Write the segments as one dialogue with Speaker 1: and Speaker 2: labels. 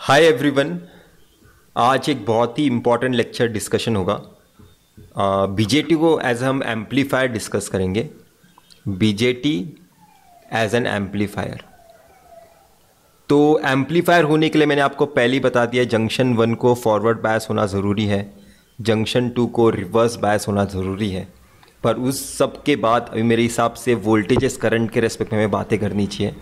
Speaker 1: Hi everyone. आज एक बहुत ही इम्पॉर्टेंट लेक्चर डिस्कशन होगा। बीजेटी को एज हम एम्पलीफायर डिस्कस करेंगे। BJT as an amplifier. तो एम्पलीफायर होने के लिए मैंने आपको पहले ही बता दिया, जंक्शन 1 को फॉरवर्ड बायस होना ज़रूरी है, जंक्शन 2 को रिवर्स बायस होना ज़रूरी है। पर उस सब के बाद अभी मेरे हिसाब से वोल्टेजेस करंट के रेस्पेक्ट में हमें बातें करनी चाहिए।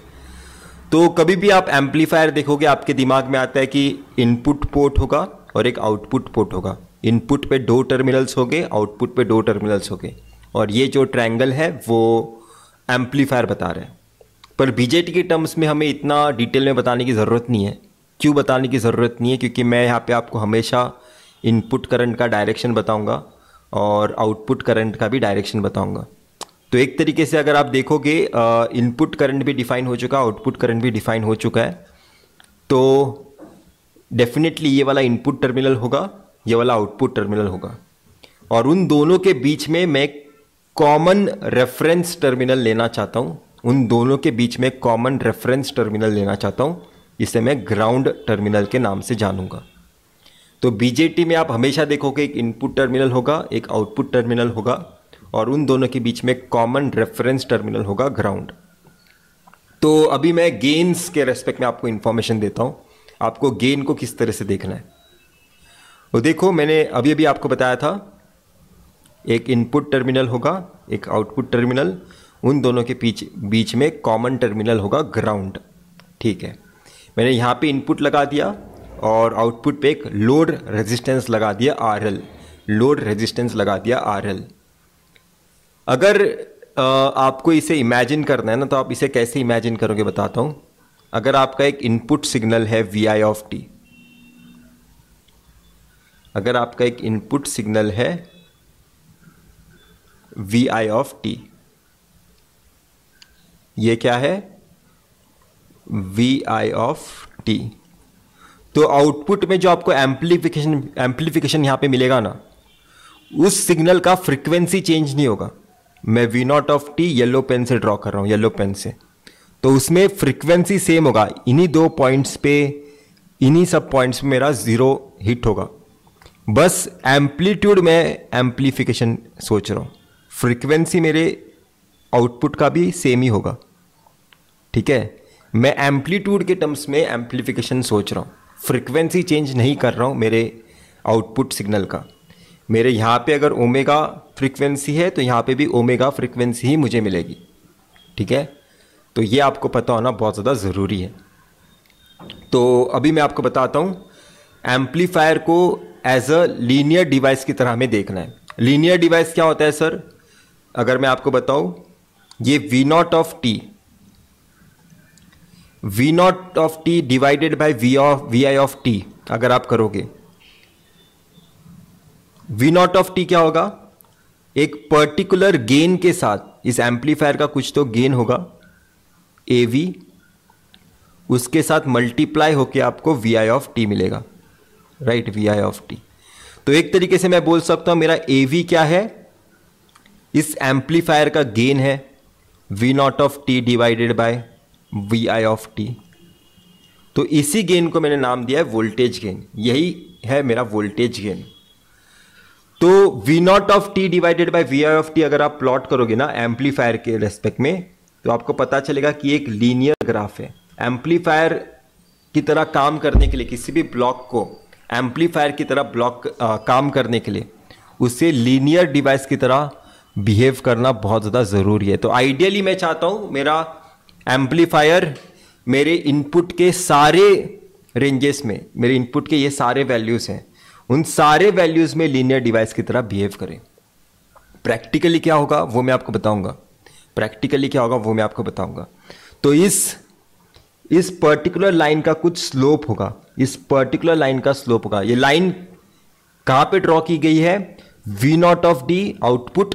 Speaker 1: तो कभी भी आप एम्पलीफायर देखोगे आपके दिमाग में आता है कि इनपुट पोर्ट होगा और एक आउटपुट पोर्ट होगा। इनपुट पे 2 टर्मिनल्स होंगे, आउटपुट पे 2 टर्मिनल्स होंगे, और ये जो ट्रायंगल है वो एम्पलीफायर बता रहे हैं। पर बीजेटी के टर्म्स में हमें इतना डिटेल में बताने की ज़रूरत नहीं है। क्यों बताने की ज़रूरत नहीं है? क्योंकि मैं यहाँ पे आपको हमेशा इनपुट करंट का डायरेक्शन बताऊँगा और आउटपुट करंट का भी डायरेक्शन बताऊँगा। तो एक तरीके से अगर आप देखोगे, इनपुट करंट भी डिफाइन हो चुका, आउटपुट करंट भी डिफाइन हो चुका है। तो डेफिनेटली ये वाला इनपुट टर्मिनल होगा, ये वाला आउटपुट टर्मिनल होगा, और उन दोनों के बीच में मैं कॉमन रेफरेंस टर्मिनल लेना चाहता हूँ। उन दोनों के बीच में कॉमन रेफरेंस टर्मिनल लेना चाहता हूँ, इसे मैं ग्राउंड टर्मिनल के नाम से जानूंगा। तो बीजेटी में आप हमेशा देखोगे एक इनपुट टर्मिनल होगा, एक आउटपुट टर्मिनल होगा, और उन दोनों के बीच में कॉमन रेफरेंस टर्मिनल होगा ग्राउंड। तो अभी मैं गेन्स के रेस्पेक्ट में आपको इन्फॉर्मेशन देता हूँ। आपको गेन को किस तरह से देखना है वो देखो। मैंने अभी अभी आपको बताया था, एक इनपुट टर्मिनल होगा, एक आउटपुट टर्मिनल, उन दोनों के बीच में कॉमन टर्मिनल होगा ग्राउंड। ठीक है, मैंने यहाँ पे इनपुट लगा दिया और आउटपुट पे एक लोड रेजिस्टेंस लगा दिया RL, लोड रेजिस्टेंस लगा दिया RL। अगर आपको इसे इमेजिन करना है ना, तो आप इसे कैसे इमेजिन करोगे बताता हूं। अगर आपका एक इनपुट सिग्नल है VI ऑफ टी, अगर आपका एक इनपुट सिग्नल है VI ऑफ टी, ये क्या है? VI of T. तो आउटपुट में जो आपको एम्पलीफिकेशन यहां पे मिलेगा ना, उस सिग्नल का फ्रीक्वेंसी चेंज नहीं होगा। मैं V0 of T yellow pen से ड्रॉ कर रहा हूं, येलो पेन से, तो उसमें फ्रीक्वेंसी सेम होगा। इन्हीं 2 पॉइंट्स पे, इन्हीं सब पॉइंट्स में मेरा 0 हिट होगा। बस एम्पलीट्यूड में एम्पलीफिकेशन सोच रहा हूं, फ्रीक्वेंसी मेरे आउटपुट का भी सेम ही होगा। ठीक है, मैं एम्पलीट्यूड के टर्म्स में एम्पलीफिकेशन सोच रहा हूं, फ्रीक्वेंसी चेंज नहीं कर रहा हूं मेरे आउटपुट सिग्नल का। मेरे यहाँ पे अगर ओमेगा फ्रीक्वेंसी है तो यहाँ पे भी ओमेगा फ्रीक्वेंसी ही मुझे मिलेगी। ठीक है, तो ये आपको पता होना बहुत ज़्यादा ज़रूरी है। तो अभी मैं आपको बताता हूँ, एम्पलीफायर को एज अ लीनियर डिवाइस की तरह हमें देखना है। लीनियर डिवाइस क्या होता है सर? अगर मैं आपको बताऊँ, ये V0 of T, V0 of T divided by VI of T अगर आप करोगे, V0 ऑफ टी क्या होगा? एक पर्टिकुलर गेन के साथ इस एम्पलीफायर का कुछ तो गेन होगा AV, उसके साथ मल्टीप्लाई होके आपको VI ऑफ टी मिलेगा, राइट? VI of T. तो एक तरीके से मैं बोल सकता हूं मेरा AV क्या है? इस एम्पलीफायर का गेन है V0 of T divided by VI of T. तो इसी गेन को मैंने नाम दिया है वोल्टेज गेन। यही है मेरा वोल्टेज गेन। तो V0 of T divided by VI of T अगर आप प्लॉट करोगे ना एम्पलीफायर के रेस्पेक्ट में, तो आपको पता चलेगा कि एक लीनियर ग्राफ है। एम्पलीफायर की तरह काम करने के लिए, किसी भी ब्लॉक को एम्पलीफायर की तरह काम करने के लिए, उसे लीनियर डिवाइस की तरह बिहेव करना बहुत ज़्यादा ज़रूरी है। तो आइडियली मैं चाहता हूँ मेरा एम्पलीफायर मेरे इनपुट के सारे रेंजेस में, मेरे इनपुट के ये सारे वैल्यूज़ हैं, उन सारे वैल्यूज में लीनियर डिवाइस की तरह बिहेव करें। प्रैक्टिकली क्या होगा वो मैं आपको बताऊंगा, प्रैक्टिकली क्या होगा वो मैं आपको बताऊंगा। तो इस पर्टिकुलर लाइन का कुछ स्लोप होगा, इस पर्टिकुलर लाइन का स्लोप होगा। ये लाइन कहां पे ड्रॉ की गई है? V0 of D, output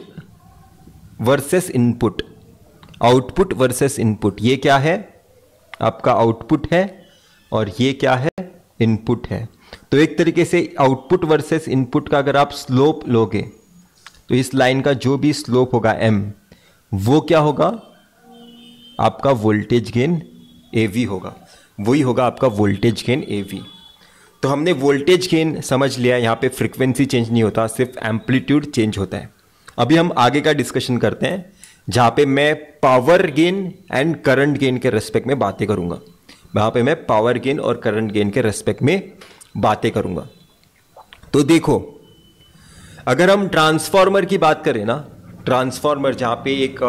Speaker 1: versus input, output versus input. ये क्या है? आपका आउटपुट है और ये क्या है? इनपुट है। तो एक तरीके से आउटपुट वर्सेस इनपुट का अगर आप स्लोप लोगे, तो इस लाइन का जो भी स्लोप होगा M, वो क्या होगा? आपका वोल्टेज गेन AV होगा। वही होगा आपका वोल्टेज गेन AV। तो हमने वोल्टेज गेन समझ लिया, यहाँ पे फ्रीक्वेंसी चेंज नहीं होता, सिर्फ एम्पलीट्यूड चेंज होता है। अभी हम आगे का डिस्कशन करते हैं जहाँ पे मैं power gain and current gain के रेस्पेक्ट में बातें करूँगा। वहाँ पे मैं पावर गेन और करंट गेन के रेस्पेक्ट में बातें करूँगा। तो देखो, अगर हम ट्रांसफॉर्मर की बात करें ना, ट्रांसफॉर्मर जहाँ पे एक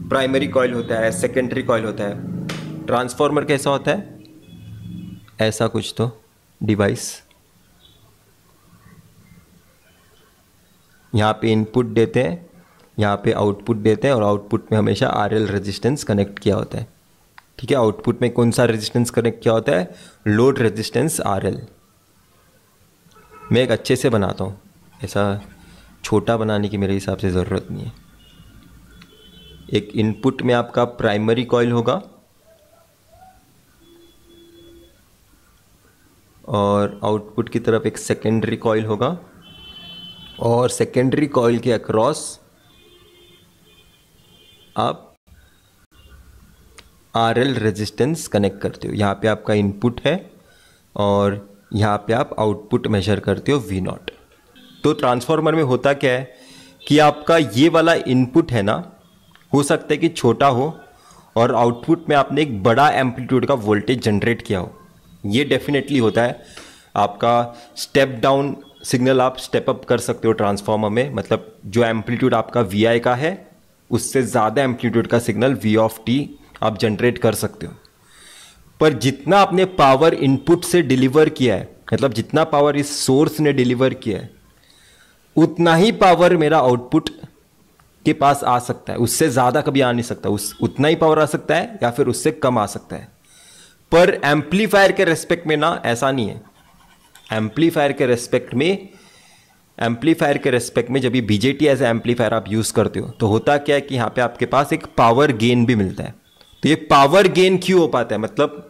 Speaker 1: प्राइमरी कॉइल होता है, सेकेंडरी कॉइल होता है। ट्रांसफॉर्मर कैसा होता है? ऐसा कुछ तो डिवाइस, यहाँ पे इनपुट देते हैं, यहाँ पे आउटपुट देते हैं और आउटपुट में हमेशा RL रेजिस्टेंस कनेक्ट किया होता है। ठीक है, आउटपुट में कौन सा रेजिस्टेंस कनेक्ट किया होता है? Load resistance RL। मैं एक अच्छे से बनाता हूँ, ऐसा छोटा बनाने की मेरे हिसाब से ज़रूरत नहीं है। एक इनपुट में आपका प्राइमरी कॉइल होगा और आउटपुट की तरफ एक सेकेंडरी कॉइल होगा और सेकेंडरी कॉइल के अक्रॉस आप RL रेजिस्टेंस कनेक्ट करते हो। यहाँ पे आपका इनपुट है और यहाँ पे आप आउटपुट मेजर करते हो V0। तो ट्रांसफार्मर में होता क्या है कि आपका ये वाला इनपुट है ना, हो सकता है कि छोटा हो और आउटपुट में आपने एक बड़ा एम्पलीट्यूड का वोल्टेज जनरेट किया हो। ये डेफिनेटली होता है। आपका स्टेप डाउन सिग्नल आप स्टेप अप कर सकते हो ट्रांसफार्मर में, मतलब जो एम्पलीट्यूड आपका VI का है उससे ज़्यादा एम्पलीट्यूड का सिग्नल V ऑफ t आप जनरेट कर सकते हो। पर जितना आपने पावर इनपुट से डिलीवर किया है, मतलब जितना पावर इस सोर्स ने डिलीवर किया है, उतना ही पावर मेरा आउटपुट के पास आ सकता है। उससे ज़्यादा कभी आ नहीं सकता। उतना ही पावर आ सकता है या फिर उससे कम आ सकता है। पर एम्पलीफायर के रेस्पेक्ट में ना ऐसा नहीं है। एम्पलीफायर के रेस्पेक्ट में जब भी बीजेटी एज एम्पलीफायर आप यूज़ करते हो तो होता क्या है कि यहाँ पे आपके पास एक पावर गेन भी मिलता है। तो ये पावर गेन क्यों हो पाता है? मतलब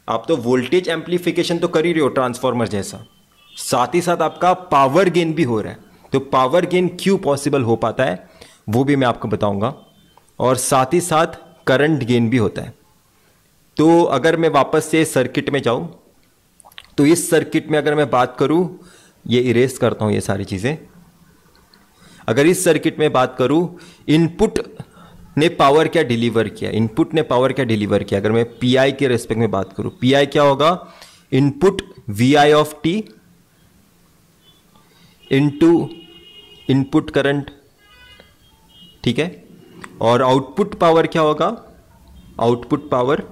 Speaker 1: आप तो वोल्टेज एम्पलीफिकेशन तो कर ही रहे हो ट्रांसफॉर्मर जैसा, साथ ही साथ आपका पावर गेन भी हो रहा है। तो पावर गेन क्यों पॉसिबल हो पाता है वो भी मैं आपको बताऊंगा, और साथ ही साथ करंट गेन भी होता है। तो अगर मैं वापस से सर्किट में जाऊं, तो इस सर्किट में अगर मैं बात करूं, ये इरेज करता हूं ये सारी चीज़ें। अगर इस सर्किट में बात करूं, इनपुट ने पावर क्या डिलीवर किया, इनपुट ने पावर क्या डिलीवर किया। अगर मैं PI के रेस्पेक्ट में बात करूं, PI क्या होगा? Input VI of t into input current. ठीक है, और आउटपुट पावर क्या होगा? Output power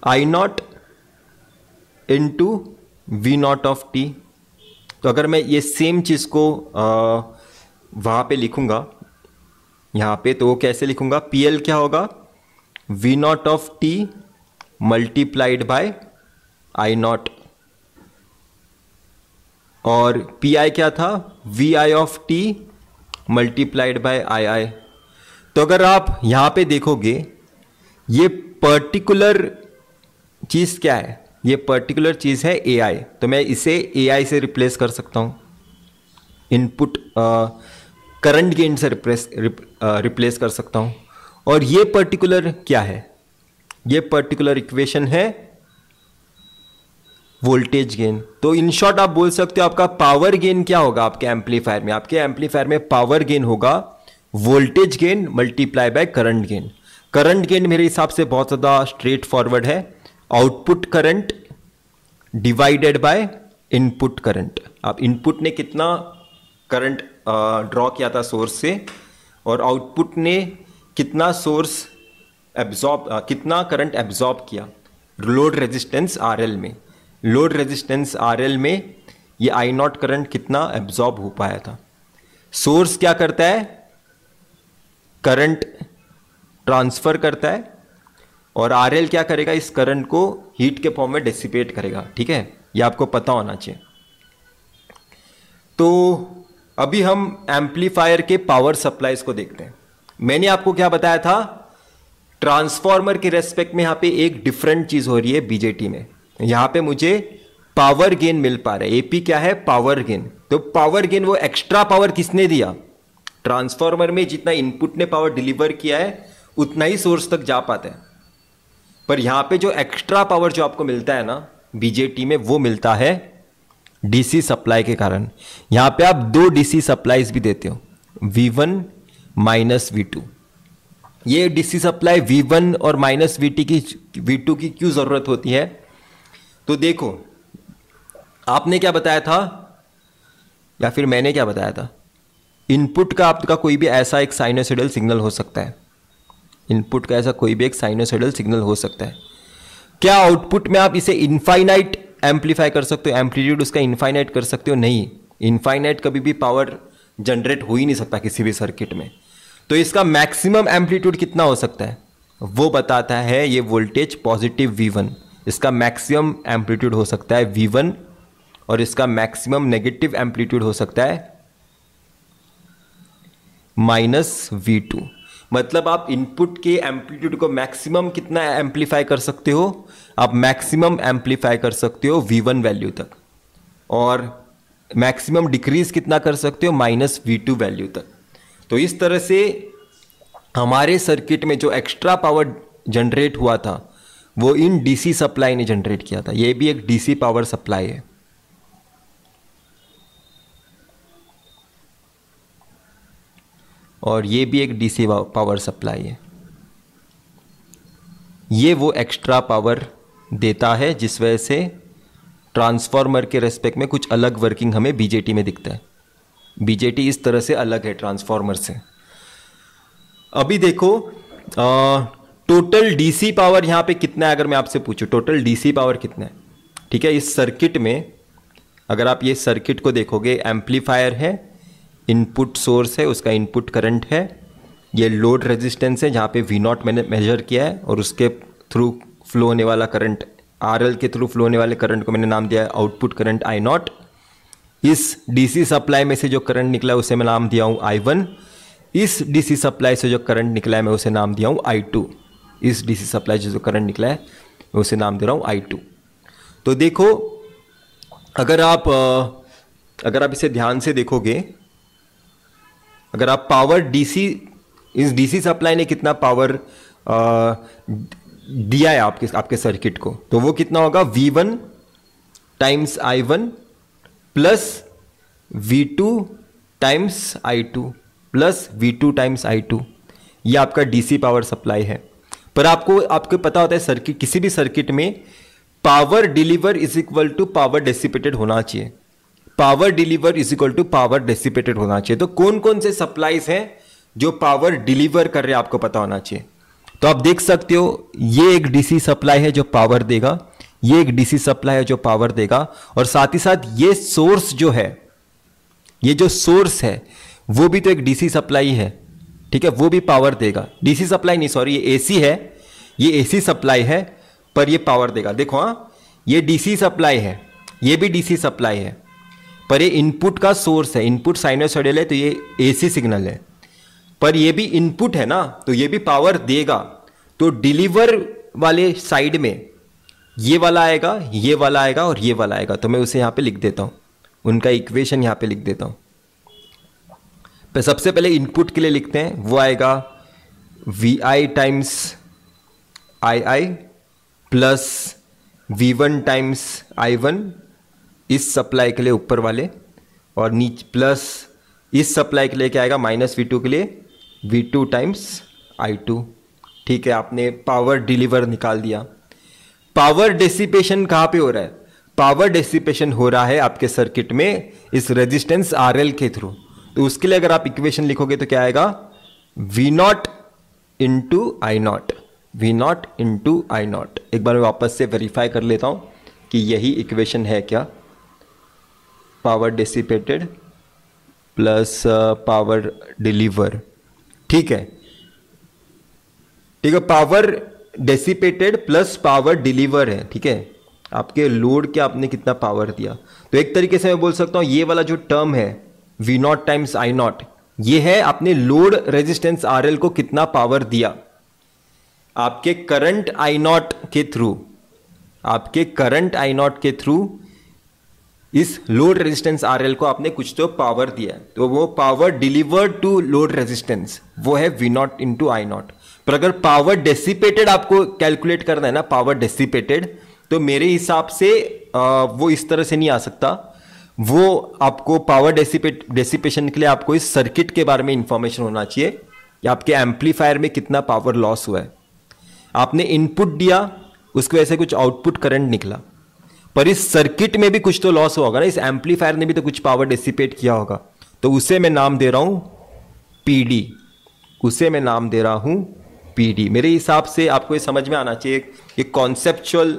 Speaker 1: I0 into V0 of t। तो अगर मैं ये सेम चीज़ को वहाँ पे लिखूंगा यहाँ पे, तो वो कैसे लिखूंगा? PL क्या होगा? V0 of t multiplied by I0, और PI क्या था? VI of t multiplied by II। तो अगर आप यहाँ पे देखोगे, ये पर्टिकुलर चीज़ क्या है? ये पर्टिकुलर चीज़ है AI। तो मैं इसे AI से रिप्लेस कर सकता हूँ, इनपुट करंट गेन से रिप्लेस कर सकता हूँ। और ये पर्टिकुलर क्या है? ये पर्टिकुलर इक्वेशन है वोल्टेज गेन। तो इन शॉर्ट आप बोल सकते हो आपका पावर गेन क्या होगा आपके एम्पलीफायर में? आपके एम्पलीफायर में पावर गेन होगा voltage gain multiply by current gain. Current gain मेरे हिसाब से बहुत ज़्यादा स्ट्रेट फॉरवर्ड है, output current divided by input current. आप इनपुट ने कितना करंट ड्रॉ किया था सोर्स से, और आउटपुट ने कितना कितना करंट एब्जॉर्ब किया लोड रेजिस्टेंस RL में। लोड रेजिस्टेंस RL में ये I0 करंट कितना एब्जॉर्ब हो पाया था। सोर्स क्या करता है? करंट ट्रांसफर करता है, और RL क्या करेगा? इस करंट को हीट के फॉर्म में डिसिपेट करेगा। ठीक है, ये आपको पता होना चाहिए। तो अभी हम एम्पलीफायर के पावर सप्लाईज को देखते हैं। मैंने आपको क्या बताया था? ट्रांसफॉर्मर के रेस्पेक्ट में यहां पे एक डिफरेंट चीज हो रही है बीजेटी में। यहां पे मुझे पावर गेन मिल पा रहा है। AP क्या है? Power gain. तो पावर गेन, वो एक्स्ट्रा पावर किसने दिया? ट्रांसफॉर्मर में जितना इनपुट ने पावर डिलीवर किया है उतना ही सोर्स तक जा पाता है। पर यहां पे जो एक्स्ट्रा पावर जो आपको मिलता है ना बीजेटी में, वो मिलता है डीसी सप्लाई के कारण। यहां पे आप दो डीसी सप्लाईज भी देते हो, V1 माइनस V2। ये डीसी सप्लाई V1 और माइनस V2 की क्यों जरूरत होती है? तो देखो, आपने क्या बताया था या फिर मैंने क्या बताया था, इनपुट का आपका कोई भी ऐसा एक साइनोसॉइडल सिग्नल हो सकता है, इनपुट का ऐसा कोई भी एक साइनोसॉइडल सिग्नल हो सकता है। क्या आउटपुट में आप इसे इनफाइनाइट एम्पलीफाई कर सकते हो, एम्पलीट्यूड उसका इनफाइनाइट कर सकते हो? नहीं, इनफाइनाइट कभी भी पावर जनरेट हो ही नहीं सकता किसी भी सर्किट में। तो इसका मैक्सिमम एम्पलीट्यूड कितना हो सकता है वो बताता है ये वोल्टेज पॉजिटिव V1। इसका मैक्सिमम एम्पलीट्यूड हो सकता है V1 और इसका मैक्सिमम नेगेटिव एम्पलीट्यूड हो सकता है माइनस V2। मतलब आप इनपुट के एम्पलीट्यूड को मैक्सिमम कितना एम्पलीफाई कर सकते हो? आप मैक्सिमम एम्पलीफाई कर सकते हो V1 वैल्यू तक, और मैक्सिमम डिक्रीज कितना कर सकते हो? माइनस V2 वैल्यू तक। तो इस तरह से हमारे सर्किट में जो एक्स्ट्रा पावर जनरेट हुआ था वो इन डीसी सप्लाई ने जनरेट किया था। ये भी एक डीसी पावर सप्लाई है। और ये भी एक डीसी पावर सप्लाई है। ये वो एक्स्ट्रा पावर देता है जिस वजह से ट्रांसफार्मर के रेस्पेक्ट में कुछ अलग वर्किंग हमें बीजेटी में दिखता है। बीजेटी इस तरह से अलग है ट्रांसफार्मर से। अभी देखो टोटल डीसी पावर यहाँ पे कितना है, अगर मैं आपसे पूछूं टोटल डीसी पावर कितना है, ठीक है, इस सर्किट में अगर आप ये सर्किट को देखोगे, एम्पलीफायर है, इनपुट सोर्स है, उसका इनपुट करंट है, ये लोड रेजिस्टेंस है जहाँ पे V0 मैंने मेजर किया है, और उसके थ्रू फ्लो होने वाला करंट, RL के थ्रू फ्लो होने वाले करंट को मैंने नाम दिया है आउटपुट करंट I0। इस डीसी सप्लाई में से जो करंट निकला है उसे मैं नाम दिया हूँ I1। इस डीसी सप्लाई से जो करंट निकला है मैं उसे नाम दिया हूँ I2। इस डीसी सप्लाई से जो करंट निकला है मैं उसे नाम दे रहा हूँ I2। तो देखो, अगर आप इसे ध्यान से देखोगे, अगर आप पावर डीसी, इस डीसी सप्लाई ने कितना पावर दिया है आपके सर्किट को, तो वो कितना होगा? V1 times I1 plus V2 times I2 plus V2 times I2। ये आपका डीसी पावर सप्लाई है। पर आपको पता होता है सर्किट, किसी भी सर्किट में power deliver is equal to power dissipated होना चाहिए। Power deliver is equal to power dissipated होना चाहिए। तो कौन कौन से सप्लाईज हैं जो पावर डिलीवर कर रहे हैं आपको पता होना चाहिए। तो आप देख सकते हो ये एक डीसी सप्लाई है जो पावर देगा, ये एक डीसी सप्लाई है जो पावर देगा, और साथ ही साथ ये सोर्स जो है, ये जो सोर्स है वो भी तो एक डीसी सप्लाई है, ठीक है, वो भी पावर देगा। डीसी सप्लाई नहीं, सॉरी, ये एसी है, ये एसी सप्लाई है, पर ये पावर देगा। देखो हाँ, ये डीसी सप्लाई है, ये भी डीसी सप्लाई है, पर ये इनपुट का सोर्स है, इनपुट साइनोसॉइडल है तो ये एसी सिग्नल है, पर ये भी इनपुट है ना, तो ये भी पावर देगा। तो डिलीवर वाले साइड में ये वाला आएगा, ये वाला आएगा और ये वाला आएगा। तो मैं उसे यहां पे लिख देता हूं, उनका इक्वेशन यहां पे लिख देता हूं। तो सबसे पहले इनपुट के लिए लिखते हैं, वो आएगा VI times II plus V1 times I1 इस सप्लाई के लिए ऊपर वाले, और नीचे प्लस इस सप्लाई के लिए क्या आएगा? माइनस V2 के लिए V2 टाइम्स I2। ठीक है, आपने पावर डिलीवर निकाल दिया। पावर डेसिपेशन कहां पे हो रहा है? पावर डेसिपेशन हो रहा है आपके सर्किट में इस रेजिस्टेंस RL के थ्रू। तो उसके लिए अगर आप इक्वेशन लिखोगे तो क्या आएगा? V0 into I0, V0 into I0। एक बार मैं वापस से वेरीफाई कर लेता हूं कि यही इक्वेशन है क्या। Power dissipated plus power deliver, ठीक है, ठीक है, power dissipated plus power deliver है, ठीक है। आपके लोड के आपने कितना पावर दिया, तो एक तरीके से मैं बोल सकता हूं ये वाला जो टर्म है V0 टाइम्स I0, ये है आपने लोड रेजिस्टेंस RL को कितना पावर दिया। आपके करंट I0 के थ्रू, आपके करंट I0 के थ्रू इस लोड रेजिस्टेंस RL को आपने कुछ तो पावर दिया, तो वो power delivered to load resistance वो है V0 इंटू I0। पर अगर पावर डेसिपेटेड आपको कैलकुलेट करना है ना, पावर डेसिपेटेड, तो मेरे हिसाब से वो इस तरह से नहीं आ सकता। वो आपको पावर डेसिपेशन के लिए आपको इस सर्किट के बारे में इंफॉर्मेशन होना चाहिए कि आपके एम्पलीफायर में कितना पावर लॉस हुआ है। आपने इनपुट दिया, उसकी वजह से कुछ आउटपुट करंट निकला, पर इस सर्किट में भी कुछ तो लॉस होगा ना, इस एम्पलीफायर ने भी तो कुछ पावर डेसिपेट किया होगा। तो उसे मैं नाम दे रहा हूं पीडी, उसे मैं नाम दे रहा हूं पीडी। मेरे हिसाब से आपको ये समझ में आना चाहिए, ये कॉन्सेप्चुअल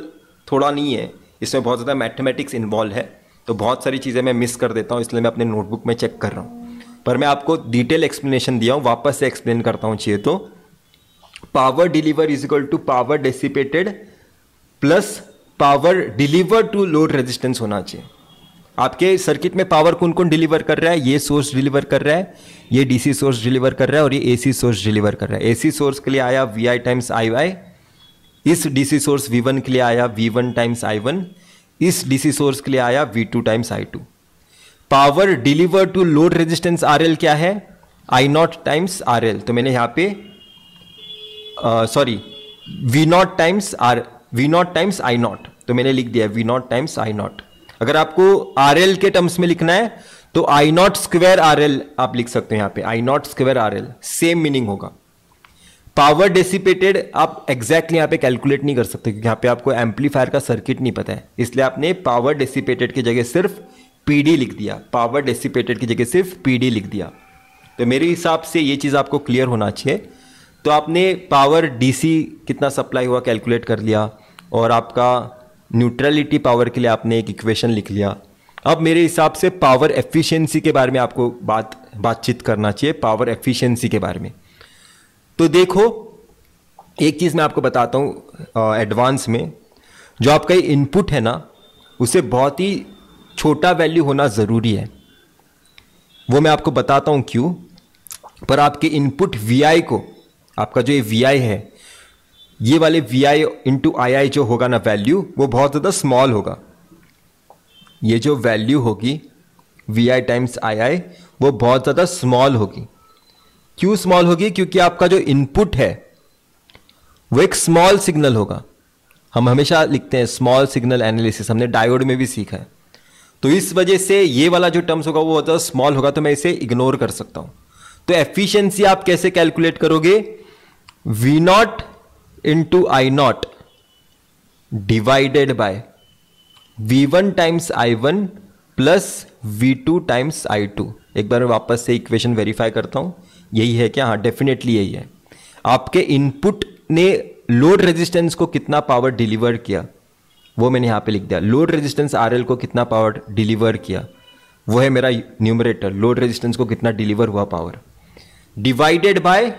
Speaker 1: थोड़ा नहीं है, इसमें बहुत ज़्यादा मैथमेटिक्स इन्वॉल्व है, तो बहुत सारी चीज़ें मैं मिस कर देता हूँ, इसलिए मैं अपने नोटबुक में चेक कर रहा हूँ। पर मैं आपको डिटेल एक्सप्लेनेशन दिया हूँ, वापस से एक्सप्लेन करता हूँ चाहिए तो। Power deliver is equal to power dissipated plus power deliver to load resistance होना चाहिए। आपके सर्किट में पावर कौन कौन डिलीवर कर रहा है? ये सोर्स डिलीवर कर रहा है, ये डीसी सोर्स डिलीवर कर रहा है और ये एसी सोर्स डिलीवर कर रहा है। एसी सोर्स के लिए आया VI टाइम्स IY, इस डीसी सोर्स V1 के लिए आया V1 टाइम्स I1, इस डीसी सोर्स के लिए आया V2 times I2। Power deliver to load resistance RL क्या है? I0 times RL। तो मैंने यहां पे V0 टाइम्स I0, तो मैंने लिख दिया V0 टाइम्स I0। अगर आपको RL के टर्म्स में लिखना है तो I0 स्क्वायर RL आप लिख सकते हैं, यहां पे I0 square RL, same meaning होगा। पावर डेसिपेटेड आप एग्जैक्टली यहां पे कैलकुलेट नहीं कर सकते क्योंकि यहां पे आपको एम्पलीफायर का सर्किट नहीं पता है, इसलिए आपने पावर डेसिपेटेड की जगह सिर्फ PD लिख दिया, पावर डेसिपेटेड की जगह सिर्फ PD लिख दिया। तो मेरे हिसाब से ये चीज़ आपको क्लियर होना चाहिए। तो आपने पावर DC कितना सप्लाई हुआ कैलकुलेट कर लिया और आपका न्यूट्रलिटी पावर के लिए आपने एक इक्वेशन लिख लिया। अब मेरे हिसाब से पावर एफिशिएंसी के बारे में आपको बातचीत करना चाहिए, पावर एफिशिएंसी के बारे में। तो देखो, एक चीज़ मैं आपको बताता हूँ एडवांस में, जो आपका इनपुट है ना, उसे बहुत ही छोटा वैल्यू होना ज़रूरी है। वो मैं आपको बताता हूँ क्यों। पर आपके इनपुट VI को, आपका जो ये VI है, ये वाले VI इंटू II जो होगा ना वैल्यू, वो बहुत ज़्यादा स्मॉल होगा। ये जो वैल्यू होगी VI टाइम्स II, वो बहुत ज़्यादा स्मॉल होगी। क्यों स्मॉल होगी? क्योंकि आपका जो इनपुट है वो एक स्मॉल सिग्नल होगा। हम हमेशा लिखते हैं स्मॉल सिग्नल एनालिसिस, हमने डायोड में भी सीखा है। तो इस वजह से ये वाला जो टर्म्स होगा वो बहुत ज़्यादा स्मॉल होगा, तो मैं इसे इग्नोर कर सकता हूं। तो एफिशिएंसी आप कैसे कैलकुलेट करोगे? V0 into I0 divided by V1 times I1 plus V2 times I2। एक बार मैं वापस से इक्वेशन वेरीफाई करता हूं, यही है क्या? हाँ, डेफिनेटली यही है। आपके इनपुट ने लोड रेजिस्टेंस को कितना पावर डिलीवर किया वो मैंने यहां पे लिख दिया। लोड रेजिस्टेंस RL को कितना पावर डिलीवर किया वो है मेरा न्यूमरेटर, लोड रेजिस्टेंस को कितना डिलीवर हुआ पावर, डिवाइडेड बाय,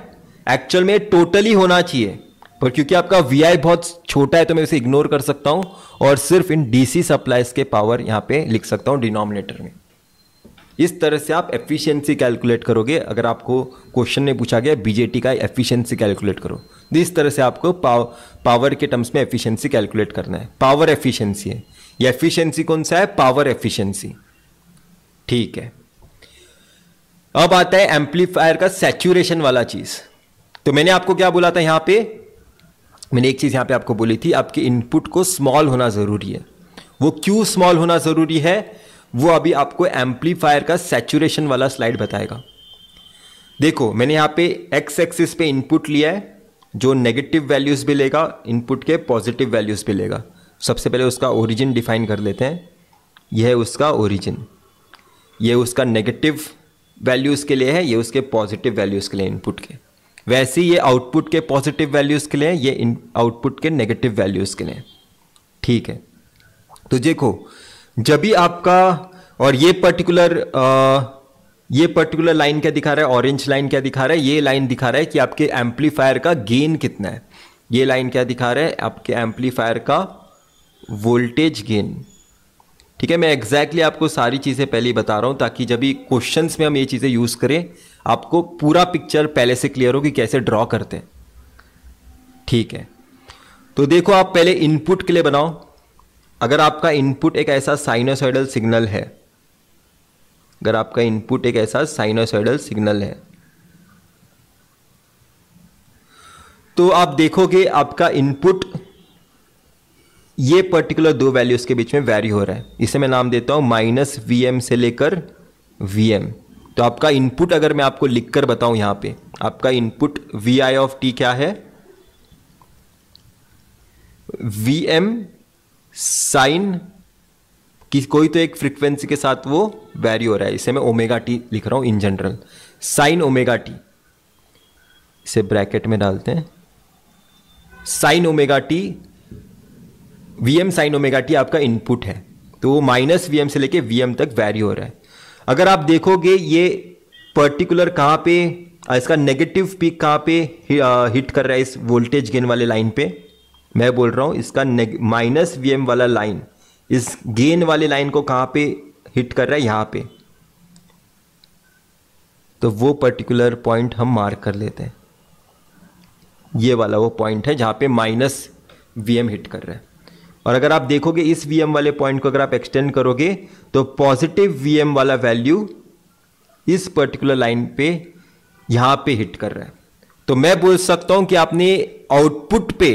Speaker 1: एक्चुअल में टोटली होना चाहिए, पर क्योंकि आपका VI बहुत छोटा है तो मैं इसे इग्नोर कर सकता हूं और सिर्फ इन DC सप्लाईज के पावर यहां पे लिख सकता हूं डिनोमिनेटर में। इस तरह से आप एफिशिएंसी कैलकुलेट करोगे। अगर आपको क्वेश्चन में पूछा गया BJT का एफिशिएंसी कैलकुलेट करो, तो इस तरह से आपको पावर के टर्म्स में एफिशिएंसी कैलकुलेट करना है। पावर एफिशिएंसी है ये, एफिशिएंसी कौन सा है? Power efficiency. ठीक है, अब आता है एम्पलीफायर का सैचुरेशन वाला चीज। तो मैंने आपको क्या बोला था यहां पे? मैंने एक चीज यहां पे आपको बोली थी, आपके इनपुट को स्मॉल होना जरूरी है। वो क्यों स्मॉल होना जरूरी है वो अभी आपको एम्पलीफायर का सैचुरेशन वाला स्लाइड बताएगा। देखो, मैंने यहां पे एक्स एक्सिस पे इनपुट लिया है जो नेगेटिव वैल्यूज भी लेगा, इनपुट के पॉजिटिव वैल्यूज भी लेगा। सबसे पहले उसका ओरिजिन डिफाइन कर लेते हैं। यह है उसका ओरिजिन, ये उसका नेगेटिव वैल्यूज के लिए है, ये उसके पॉजिटिव वैल्यूज के लिए इनपुट के। वैसे ही ये आउटपुट के पॉजिटिव वैल्यूज के लिए, ये आउटपुट के नेगेटिव वैल्यूज के लिए। ठीक है, तो देखो, जब भी आपका, और ये पर्टिकुलर लाइन क्या दिखा रहा है? ऑरेंज लाइन क्या दिखा रहा है? ये लाइन दिखा रहा है कि आपके एम्पलीफायर का गेन कितना है। ये लाइन क्या दिखा रहा है? आपके एम्पलीफायर का वोल्टेज गेन। ठीक है, मैं एग्जैक्टली आपको सारी चीजें पहले ही बता रहा हूं ताकि जब भी क्वेश्चंस में हम ये चीजें यूज करें आपको पूरा पिक्चर पहले से क्लियर हो कि कैसे ड्रॉ करते हैं। ठीक है, तो देखो, आप पहले इनपुट के लिए बनाओ। अगर आपका इनपुट एक ऐसा साइनोसॉइडल सिग्नल है, अगर आपका इनपुट एक ऐसा साइनोसॉइडल सिग्नल है, तो आप देखोगे आपका इनपुट ये पर्टिकुलर दो वैल्यूज के बीच में वैरी हो रहा है, इसे मैं नाम देता हूं -Vm से लेकर Vm। तो आपका इनपुट अगर मैं आपको लिखकर बताऊं, यहां पे आपका इनपुट Vi क्या है, Vm साइन कि कोई तो एक फ्रीक्वेंसी के साथ वो वैरी हो रहा है, इसे मैं ω t लिख रहा हूं इन जनरल, साइन ω t, इसे ब्रैकेट में डालते हैं, sine ω t, Vm sine ω t आपका इनपुट है। तो वो -Vm से लेके Vm तक वैरी हो रहा है। अगर आप देखोगे ये पर्टिकुलर कहां पे, इसका नेगेटिव पीक कहां पे हिट कर रहा है, इस वोल्टेज गेन वाले लाइन पे, मैं बोल रहा हूं इसका -Vm वाला लाइन इस गेन वाले लाइन को कहां पे हिट कर रहा है, यहां पे। तो वो पर्टिकुलर पॉइंट हम मार्क कर लेते हैं, ये वाला वो पॉइंट है जहां पे -Vm हिट कर रहा है। और अगर आप देखोगे इस Vm वाले पॉइंट को अगर आप एक्सटेंड करोगे तो पॉजिटिव Vm वाला वैल्यू इस पर्टिकुलर लाइन पे यहां पे हिट कर रहा है। तो मैं बोल सकता हूं कि आपने आउटपुट पे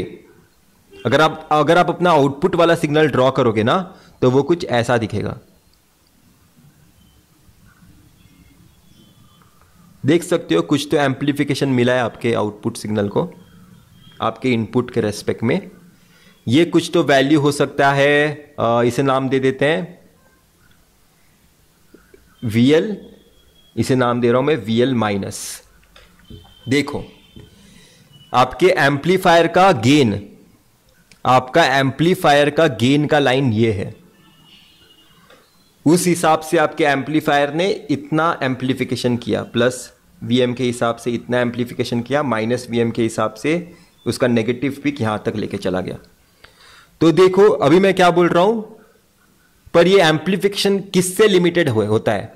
Speaker 1: अगर आप अपना आउटपुट वाला सिग्नल ड्रॉ करोगे ना, तो वो कुछ ऐसा दिखेगा। देख सकते हो कुछ तो एम्पलीफिकेशन मिला है आपके आउटपुट सिग्नल को आपके इनपुट के रेस्पेक्ट में। ये कुछ तो वैल्यू हो सकता है, इसे नाम दे देते हैं VL, इसे नाम दे रहा हूं मैं VL-। देखो आपके एम्पलीफायर का गेन, आपका एम्पलीफायर का गेन का लाइन ये है, उस हिसाब से आपके एम्पलीफायर ने इतना एम्पलीफिकेशन किया, +Vm के हिसाब से इतना एम्पलीफिकेशन किया, -Vm के हिसाब से उसका नेगेटिव पीक यहां तक लेके चला गया। तो देखो अभी मैं क्या बोल रहा हूं, पर ये एम्पलीफिकेशन किससे लिमिटेड होता है,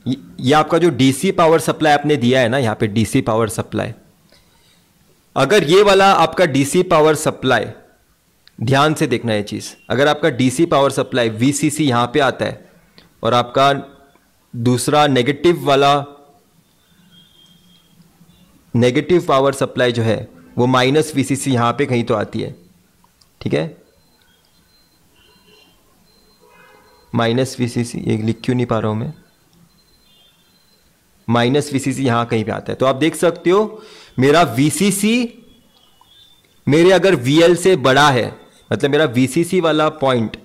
Speaker 1: ये आपका जो डीसी पावर सप्लाई आपने दिया है ना, यहां पे डीसी पावर सप्लाई, अगर ये वाला आपका डीसी पावर सप्लाई, ध्यान से देखना ये चीज, अगर आपका डीसी पावर सप्लाई VCC यहां पे आता है और आपका दूसरा नेगेटिव वाला नेगेटिव पावर सप्लाई जो है वो -VCC यहां पे कहीं तो आती है, ठीक है, -VCC, ये लिख क्यों नहीं पा रहा हूं मैं, -VCC यहां कहीं पे आता है। तो आप देख सकते हो मेरा VCC मेरे अगर VL से बड़ा है, मतलब मेरा VCC वाला पॉइंट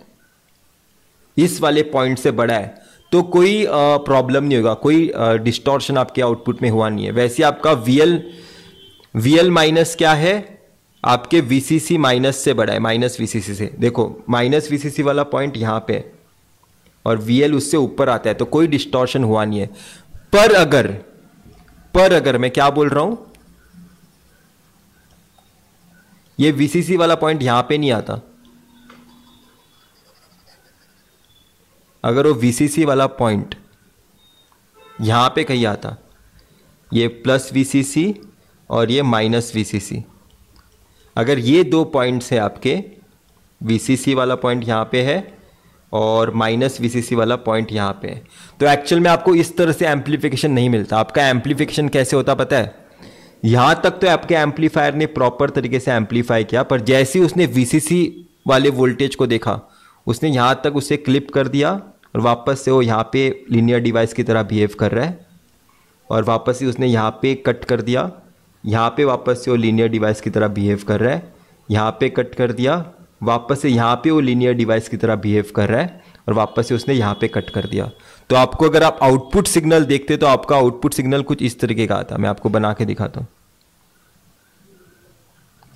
Speaker 1: इस वाले पॉइंट से बड़ा है, तो कोई प्रॉब्लम नहीं होगा, कोई डिस्टॉर्शन आपके आउटपुट में हुआ नहीं है। वैसे आपका VL माइनस क्या है, आपके VCC माइनस से बड़ा है, -VCC से। देखो -VCC वाला पॉइंट यहां पे और VL उससे ऊपर आता है, तो कोई डिस्टॉर्शन हुआ नहीं है। पर अगर मैं क्या बोल रहा हूं, ये VCC वाला पॉइंट यहां पे नहीं आता, अगर वो VCC वाला पॉइंट यहां पे कहीं आता, ये +VCC और ये -VCC, अगर ये दो पॉइंट्स हैं आपके, VCC वाला पॉइंट यहां पे है और -VCC वाला पॉइंट यहां पे है, तो एक्चुअल में आपको इस तरह से एम्पलीफिकेशन नहीं मिलता। आपका एम्पलीफिकेशन कैसे होता पता है, यहां तक तो आपके एम्पलीफायर ने प्रॉपर तरीके से एम्पलीफाई किया, पर जैसे ही उसने VCC वाले वोल्टेज को देखा, उसने यहां तक उसे क्लिप कर दिया और वापस से वो यहां पे लीनियर डिवाइस की तरह बिहेव कर रहा है, और वापस से उसने यहां पे कट कर दिया, यहां पे वापस से वो लीनियर डिवाइस की तरह बिहेव कर रहा है, यहां पे कट कर दिया, वापस से यहां पे वो लीनियर डिवाइस की तरह बिहेव कर रहा है, और वापस से उसने यहां पे कट कर दिया। तो आपको अगर आप आउटपुट सिग्नल देखते तो आपका आउटपुट सिग्नल कुछ इस तरीके का आता, मैं आपको बना के दिखाता हूं।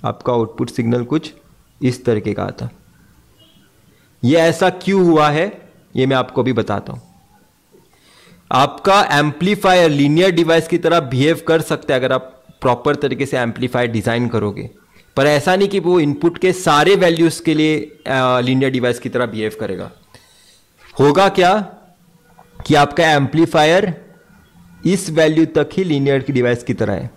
Speaker 1: आपका आउटपुट सिग्नल कुछ इस तरीके का आता। ये ऐसा क्यों हुआ है ये मैं आपको भी बताता हूं। आपका एम्पलीफायर लीनियर डिवाइस की तरह बिहेव कर सकता है अगर आप प्रॉपर तरीके से एम्पलीफायर डिजाइन करोगे, पर ऐसा नहीं कि वो इनपुट के सारे वैल्यूज के लिए लीनियर डिवाइस की तरह बिहेव करेगा। होगा क्या कि आपका एम्पलीफायर इस वैल्यू तक ही लीनियर की डिवाइस की तरह है,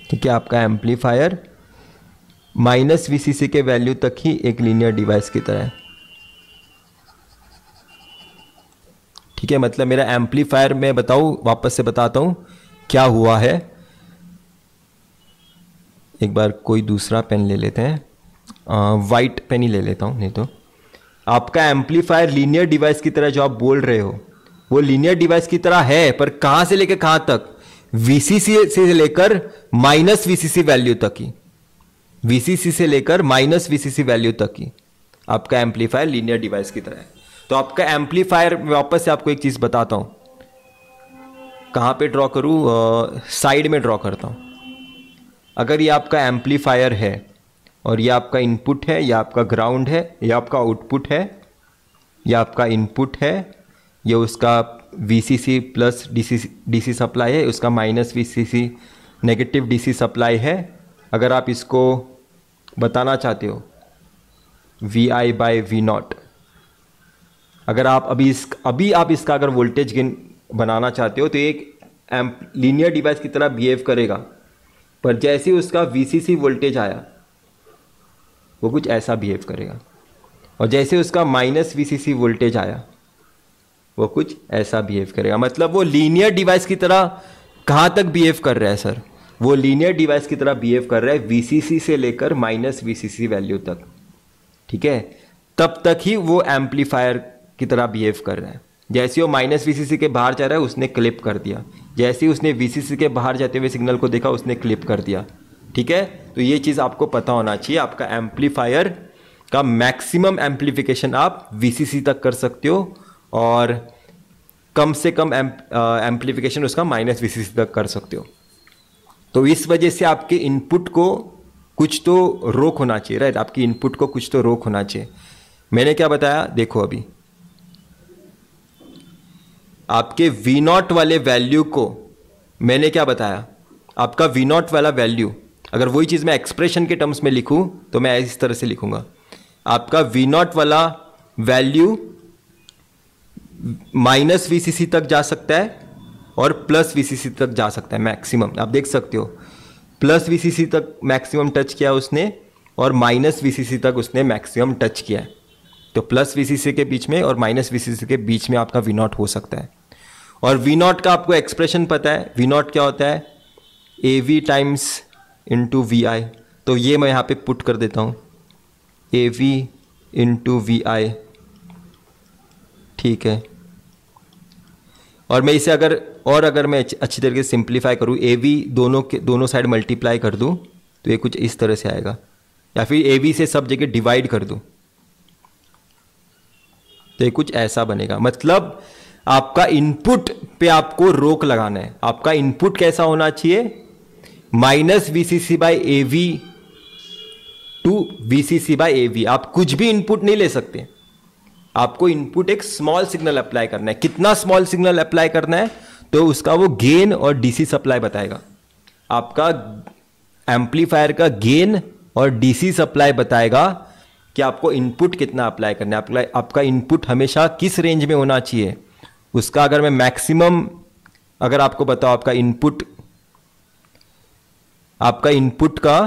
Speaker 1: ठीक है, आपका एम्पलीफायर -VCC के वैल्यू तक ही एक लीनियर डिवाइस की तरह है, ठीक है। मतलब मेरा एम्पलीफायर, मैं बताऊं, वापस से बताता हूं क्या हुआ है। एक बार कोई दूसरा पेन ले लेते हैं, वाइट पेन ही ले लेता हूँ, नहीं तो आपका एम्पलीफायर लीनियर डिवाइस की तरह जो आप बोल रहे हो वो लीनियर डिवाइस की तरह है, पर कहां से लेकर कहां तक? वीसीसी से लेकर माइनस वीसीसी वैल्यू तक ही, वीसीसी से लेकर माइनस वीसीसी वैल्यू तक ही आपका एम्पलीफायर लीनियर डिवाइस की तरह है। तो आपका एम्पलीफायर, वापस से आपको एक चीज बताता हूं, कहां पे ड्रॉ करूं? साइड में ड्रॉ करता हूं। अगर ये आपका एम्पलीफायर है और ये आपका इनपुट है, या आपका ग्राउंड है, या आपका आउटपुट है, या आपका इनपुट है, ये उसका वीसीसी प्लस डीसी सप्लाई है, उसका minus VCC negative DC supply है। अगर आप इसको बताना चाहते हो VI बाय V0, अगर आप अभी आप इसका अगर वोल्टेज गेन बनाना चाहते हो तो एक लीनियर डिवाइस की तरह बिहेव करेगा, पर जैसे ही उसका VCC वोल्टेज आया वो कुछ ऐसा बिहेव करेगा, और जैसे उसका माइनस VCC वोल्टेज आया वो कुछ ऐसा बिहेव करेगा। मतलब वो लीनियर डिवाइस की तरह कहाँ तक बिहेव कर रहा है सर? वो लीनियर डिवाइस की तरह बिहेव कर रहा है VCC से लेकर माइनस VCC वैल्यू तक, ठीक है? तब तक ही वो एम्पलीफायर की तरह बिहेव कर रहा है। जैसे वो माइनस VCC के बाहर जा रहा है उसने क्लिप कर दिया, जैसे ही उसने VCC के बाहर जाते हुए सिग्नल को देखा उसने क्लिप कर दिया, ठीक है? तो ये चीज़ आपको पता होना चाहिए। आपका एम्पलीफायर का मैक्सिमम एम्पलीफिकेशन आप VCC तक कर सकते हो, और कम से कम एम्पलीफिकेशन उसका माइनस VCC तक कर सकते हो। तो इस वजह से आपके इनपुट को कुछ तो रोक होना चाहिए, राइट? आपकी इनपुट को कुछ तो रोक होना चाहिए। मैंने क्या बताया देखो, अभी आपके V0 वाले वैल्यू को मैंने क्या बताया, आपका V0 वाला वैल्यू, अगर वही चीज़ मैं एक्सप्रेशन के टर्म्स में लिखूं तो मैं इस तरह से लिखूंगा, आपका V0 वाला वैल्यू माइनस VCC तक जा सकता है और प्लस VCC तक जा सकता है मैक्सिमम। आप देख सकते हो प्लस VCC तक मैक्सिमम टच किया उसने, और माइनस VCC तक उसने मैक्सिमम टच किया है। तो प्लस VCC के बीच में और माइनस VCC के बीच में आपका V0 हो सकता है। और V0 का आपको एक्सप्रेशन पता है, V0 क्या होता है? AV times into VI। तो ये मैं यहाँ पे पुट कर देता हूँ, AV इंटू VI, ठीक है? और मैं इसे अगर मैं अच्छी तरीके से सिंप्लीफाई करूँ, AV दोनों साइड मल्टीप्लाई कर दूँ तो ये कुछ इस तरह से आएगा, या फिर AV से सब जगह डिवाइड कर दूँ तो ये कुछ ऐसा बनेगा। मतलब आपका इनपुट पे आपको रोक लगाना है। आपका इनपुट कैसा होना चाहिए? Minus VCC by AV to VCC by AV। आप कुछ भी इनपुट नहीं ले सकते, आपको इनपुट एक स्मॉल सिग्नल अप्लाई करना है। कितना स्मॉल सिग्नल अप्लाई करना है तो उसका वो गेन और डीसी सप्लाई बताएगा। आपका एम्पलीफायर का गेन और डीसी सप्लाई बताएगा कि आपको इनपुट कितना अप्लाई करना है। आपका इनपुट हमेशा किस रेंज में होना चाहिए उसका अगर मैं मैक्सिमम अगर आपको बताओ, आपका इनपुट का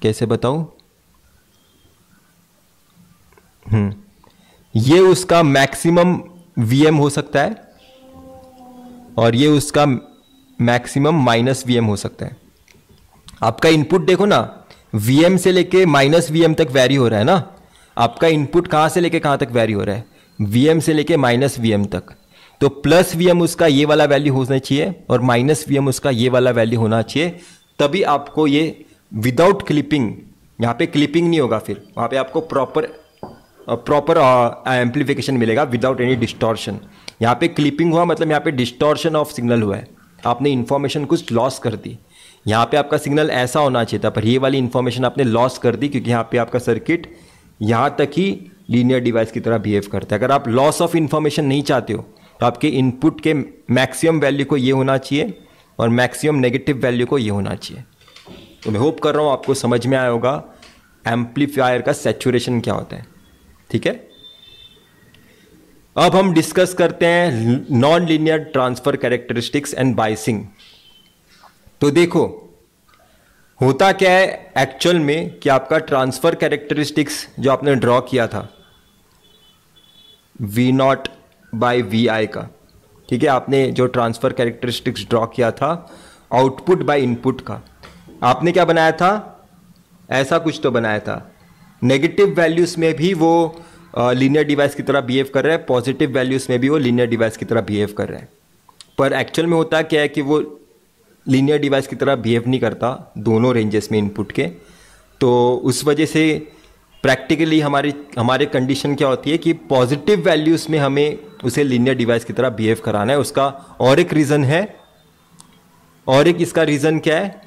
Speaker 1: कैसे बताऊं, ये उसका मैक्सिमम VM हो सकता है और ये उसका मैक्सिमम माइनस VM हो सकता है। आपका इनपुट देखो ना, VM से लेके माइनस VM तक वैरी हो रहा है ना। आपका इनपुट कहां से लेके कहां तक वैरी हो रहा है? VM से लेके माइनस VM तक। तो प्लस VM उसका ये वाला वैल्यू होना चाहिए और माइनस VM उसका ये वाला वैल्यू होना चाहिए, तभी आपको ये विदाउट क्लिपिंग, यहाँ पे क्लिपिंग नहीं होगा, फिर वहाँ पे आपको प्रॉपर एम्पलीफिकेशन मिलेगा विदाउट एनी डिस्टॉर्शन। यहाँ पे क्लिपिंग हुआ मतलब यहाँ पे डिस्टॉर्शन ऑफ सिग्नल हुआ है, आपने इन्फॉर्मेशन कुछ लॉस कर दी। यहाँ पे आपका सिग्नल ऐसा होना चाहिए था, पर ये वाली इन्फॉर्मेशन आपने लॉस कर दी क्योंकि यहाँ पे आपका सर्किट यहाँ तक ही लीनियर डिवाइस की तरह बिहेव करता है। अगर आप लॉस ऑफ इन्फॉर्मेशन नहीं चाहते हो तो आपके इनपुट के मैक्सिमम वैल्यू को ये होना चाहिए और मैक्सिमम नेगेटिव वैल्यू को ये होना चाहिए। तो मैं होप कर रहा हूँ आपको समझ में आया होगा एम्पलीफायर का सैचुरेशन क्या होता है। ठीक है, अब हम डिस्कस करते हैं non linear transfer characteristics and biasing. तो देखो होता क्या है एक्चुअल में कि आपका ट्रांसफर कैरेक्टरिस्टिक्स जो आपने ड्रॉ किया था V0 बाय VI का, ठीक है, आपने जो ट्रांसफर कैरेक्टरिस्टिक्स ड्रॉ किया था आउटपुट बाय इनपुट का, आपने क्या बनाया था, ऐसा कुछ तो बनाया था। नेगेटिव वैल्यूज़ में भी वो लीनियर डिवाइस की तरह बिहेव कर रहा है, पॉजिटिव वैल्यूज़ में भी वो लीनियर डिवाइस की तरह बिहेव कर रहा है। पर एक्चुअल में होता क्या है कि वो लीनियर डिवाइस की तरह बिहेव नहीं करता दोनों रेंजेस में इनपुट के। तो उस वजह से प्रैक्टिकली हमारे कंडीशन क्या होती है कि पॉजिटिव वैल्यूज़ में हमें उसे लीनियर डिवाइस की तरह बिहेव कराना है। उसका और एक रीज़न है, और एक इसका रीज़न क्या है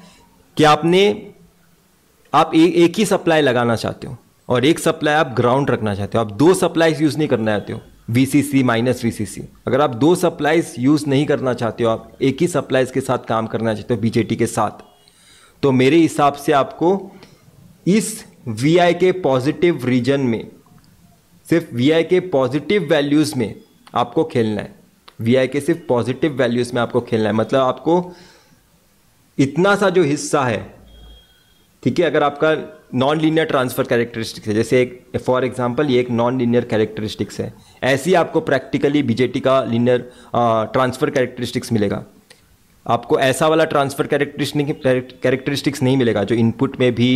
Speaker 1: कि आप एक ही सप्लाई लगाना चाहते हो और एक सप्लाई आप ग्राउंड रखना चाहते हो। आप दो सप्लाईज यूज़ नहीं करना चाहते हो, VCC माइनस VCC। अगर आप दो सप्लाईज यूज़ नहीं करना चाहते हो, आप एक ही सप्लाईज के साथ काम करना चाहते हो BJT के साथ, तो मेरे हिसाब से आपको इस VI के पॉजिटिव रीजन में, सिर्फ VI के पॉजिटिव वैल्यूज़ में आपको खेलना है। VI के सिर्फ पॉजिटिव वैल्यूज़ में आपको खेलना है। मतलब आपको इतना सा जो हिस्सा है, ठीक है, अगर आपका नॉन लीनियर ट्रांसफर कैरेक्टरिस्टिक्स है, जैसे एक फॉर एग्जांपल ये एक नॉन लीनियर कैरेक्टरिस्टिक्स है, ऐसी आपको प्रैक्टिकली BJT का लीनियर ट्रांसफर कैरेक्टरिस्टिक्स मिलेगा। आपको ऐसा वाला ट्रांसफर कैरेक्टरिस्टिक्स नहीं मिलेगा जो इनपुट में भी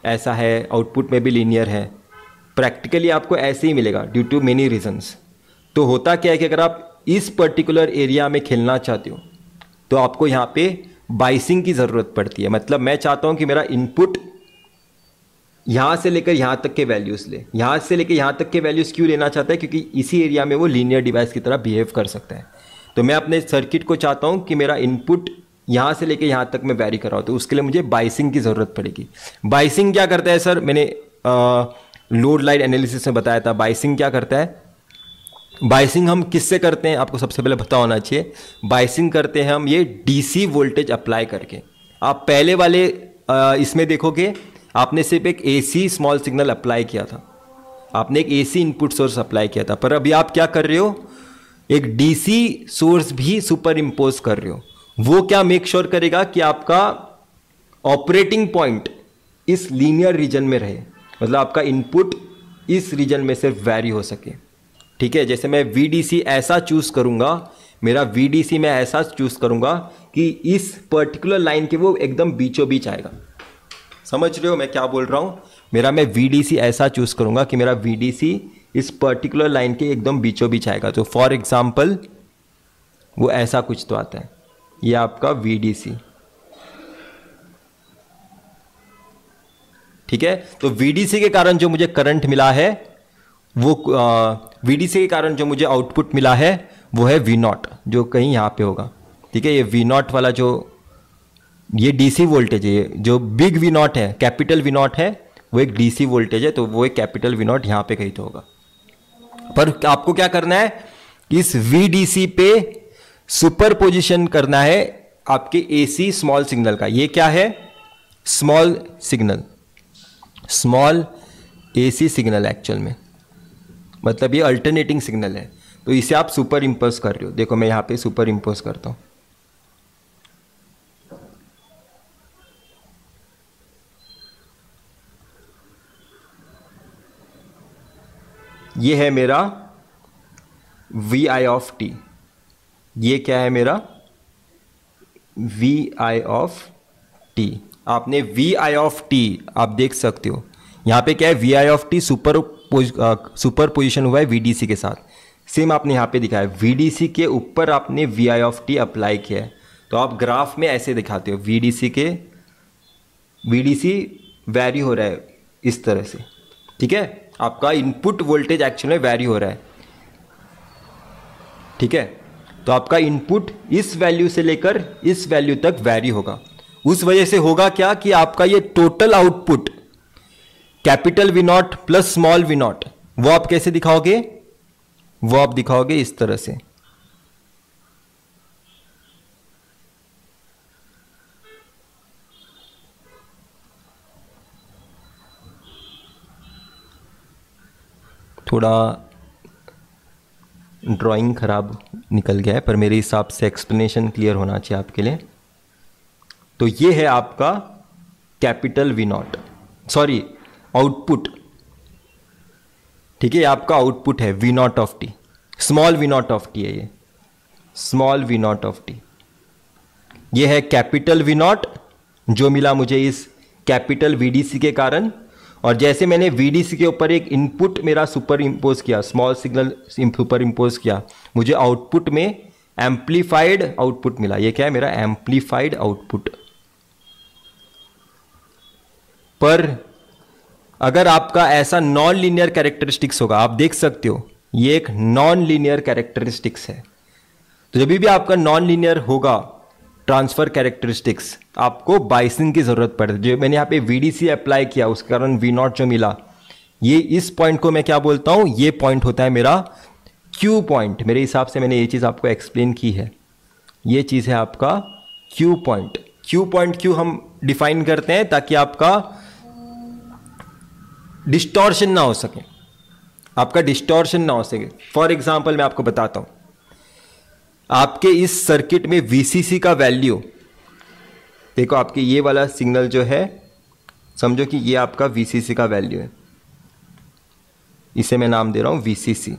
Speaker 1: ऐसा है, आउटपुट में भी लीनियर है। प्रैक्टिकली आपको ऐसे ही मिलेगा ड्यू टू मेनी रीजंस। तो होता क्या है कि अगर आप इस पर्टिकुलर एरिया में खेलना चाहते हो तो आपको यहाँ पे बाइसिंग की ज़रूरत पड़ती है। मतलब मैं चाहता हूँ कि मेरा इनपुट यहाँ से लेकर यहाँ तक के वैल्यूज़ ले। यहाँ से लेकर यहाँ तक के वैल्यूज़ क्यों लेना चाहता है? क्योंकि इसी एरिया में वो लीनियर डिवाइस की तरह बिहेव कर सकता है। तो मैं अपने सर्किट को चाहता हूँ कि मेरा इनपुट यहाँ से लेकर यहाँ तक मैं वैरी कर रहा हूँ, तो उसके लिए मुझे बाइसिंग की ज़रूरत पड़ेगी। बाइसिंग क्या करता है सर? मैंने लोड लाइन एनालिसिस में बताया था। बाइसिंग क्या करता है? बाइसिंग हम किससे करते हैं? आपको सबसे पहले पता होना चाहिए। बाइसिंग करते हैं हम ये DC वोल्टेज अप्लाई करके। आप पहले वाले इसमें देखोगे, आपने सिर्फ एक AC स्मॉल सिग्नल अप्लाई किया था, आपने एक AC इनपुट सोर्स अप्लाई किया था। पर अभी आप क्या कर रहे हो? एक DC सोर्स भी सुपर इम्पोज कर रहे हो। वो क्या मेक श्योर करेगा कि आपका ऑपरेटिंग पॉइंट इस लीनियर रीजन में रहे, मतलब आपका इनपुट इस रीजन में सिर्फ वैरी हो सके। ठीक है, जैसे मैं VDC ऐसा चूज करूंगा, मेरा VDC मैं ऐसा चूज करूंगा कि इस पर्टिकुलर लाइन के वो एकदम बीचों बीच आएगा। समझ रहे हो मैं क्या बोल रहा हूं? मैं VDC ऐसा चूज करूंगा कि मेरा VDC इस पर्टिकुलर लाइन के एकदम बीचों बीच आएगा। तो फॉर एग्जाम्पल वो ऐसा कुछ तो आता है, ये आपका VDC। ठीक है, तो VDC के कारण जो मुझे करंट मिला है, वो VDC के कारण जो मुझे आउटपुट मिला है वो है V0, जो कहीं यहाँ पे होगा। ठीक है, ये V0 वाला जो ये DC वोल्टेज है, जो बिग V0 है, कैपिटल V0 है, वो एक DC वोल्टेज है, तो वो एक कैपिटल V0 यहाँ पे कहीं तो होगा। पर आपको क्या करना है? इस VDC पे सुपर पोजिशन करना है आपके AC स्मॉल सिग्नल का। ये क्या है? Small signal, small AC signal actual में, मतलब ये अल्टरनेटिंग सिग्नल है। तो इसे आप सुपर इम्पोज कर रहे हो। देखो मैं यहाँ पे सुपर इम्पोज करता हूँ। ये है मेरा VI ऑफ t। ये क्या है मेरा? VI of t। आपने VI ऑफ t आप देख सकते हो यहाँ पे क्या है? VI of t super position हुआ है VDC के साथ। सेम आपने यहाँ पे दिखाया है, VDC के ऊपर आपने VI ऑफ t अप्लाई किया है। तो आप ग्राफ में ऐसे दिखाते हो, VDC वैरी हो रहा है इस तरह से। ठीक है, आपका इनपुट वोल्टेज एक्चुअली में वैरी हो रहा है। ठीक है, तो आपका इनपुट इस वैल्यू से लेकर इस वैल्यू तक वैरी होगा। उस वजह से होगा क्या कि आपका ये total output capital V0 plus small V0, वो आप कैसे दिखाओगे? वो आप दिखाओगे इस तरह से। थोड़ा ड्राइंग खराब निकल गया है, पर मेरे हिसाब से एक्सप्लेनेशन क्लियर होना चाहिए आपके लिए। तो ये है आपका कैपिटल V0, सॉरी आउटपुट। ठीक है, आपका आउटपुट है V0 of t, small V0 of t है ये, स्मॉल V0 ऑफ t। ये है कैपिटल V0 जो मिला मुझे इस कैपिटल VDC के कारण। और जैसे मैंने VDC के ऊपर एक इनपुट मेरा सुपर इम्पोज किया, स्मॉल सिग्नल सुपर इम्पोज किया, मुझे आउटपुट में एम्पलीफाइड आउटपुट मिला। ये क्या है? मेरा एम्पलीफाइड आउटपुट। पर अगर आपका ऐसा नॉन लीनियर कैरेक्टरिस्टिक्स होगा, आप देख सकते हो ये एक नॉन लीनियर कैरेक्टरिस्टिक्स है। तो जब भी आपका नॉन लीनियर होगा ट्रांसफर कैरेक्टरिस्टिक्स, आपको बाइसिंग की जरूरत पड़ती है। जो मैंने यहाँ पे VDC अप्लाई किया उसके कारण V0 जो मिला, ये इस पॉइंट को मैं क्या बोलता हूं? ये पॉइंट होता है मेरा Q पॉइंट। मेरे हिसाब से मैंने ये चीज आपको एक्सप्लेन की है। ये चीज है आपका Q पॉइंट। Q पॉइंट क्यों हम डिफाइन करते हैं? ताकि आपका डिस्टॉर्शन ना हो सके, आपका डिस्टॉर्शन ना हो सके। फॉर एग्जाम्पल मैं आपको बताता हूं, आपके इस सर्किट में VCC का वैल्यू देखो, आपके ये वाला सिग्नल जो है, समझो कि ये आपका VCC का वैल्यू है, इसे मैं नाम दे रहा हूं VCC।